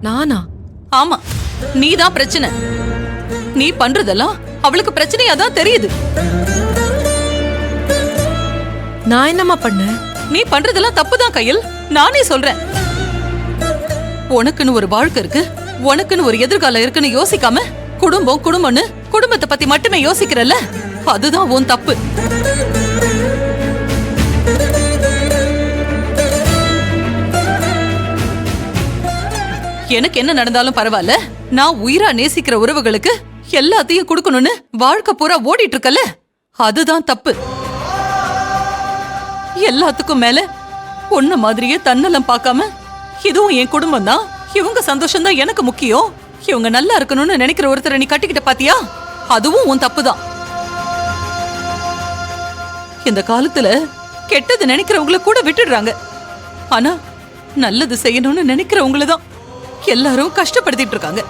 நானா? ஆமா, நீதான் பிரச்சனை. நீ பண்றதெல்லாம் அவளுக்கு பிரச்சனையா தான் தெரியுது. நான் என்னம்மா பண்ணேன்? நீ பண்றதெல்லாம் தப்புதான் கையில். நானே சொல்றேன். உனக்குன்னு ஒரு வாழ்க்கை இருக்கு, உனக்குன்னு ஒரு எதிர்காலம் இருக்குன்னு யோசிக்காம குடும்பம் குடும்பம்னு குடும்பத்தை பத்தி மட்டுமே யோசிக்கிறல்ல, அதுதான் உன் தப்பு. எனக்கு என்ன நடந்தாலும் பரவாயில்ல, நான் உயிரா நேசிக்கிற உறவுகளுக்கு எல்லாத்தையும் கொடுக்கணும்னு வாழ்க்கை பூரா ஓடிட்டு இருக்கல, அதுதான் தப்பு. எல்லாத்துக்கும் மேல உன்ன மாதிரியே தன்னலம் பார்க்காம, இதுவும் என் குடும்பம் தான், இவங்க சந்தோஷம் தான் எனக்கு முக்கியம், இவங்க நல்லா இருக்கணும்னு நினைக்கிற ஒருத்தரை நீ கட்டிக்கிட்ட பாத்தியா, அதுவும் உன் தப்பு தான். இந்த காலத்துல கெட்டது நினைக்கிறவங்கள கூட விட்டுடுறாங்க, ஆனா நல்லது செய்யணும்னு நினைக்கிறவங்கள தான் எல்லாரும் கஷ்டப்படுத்திட்டு இருக்காங்க.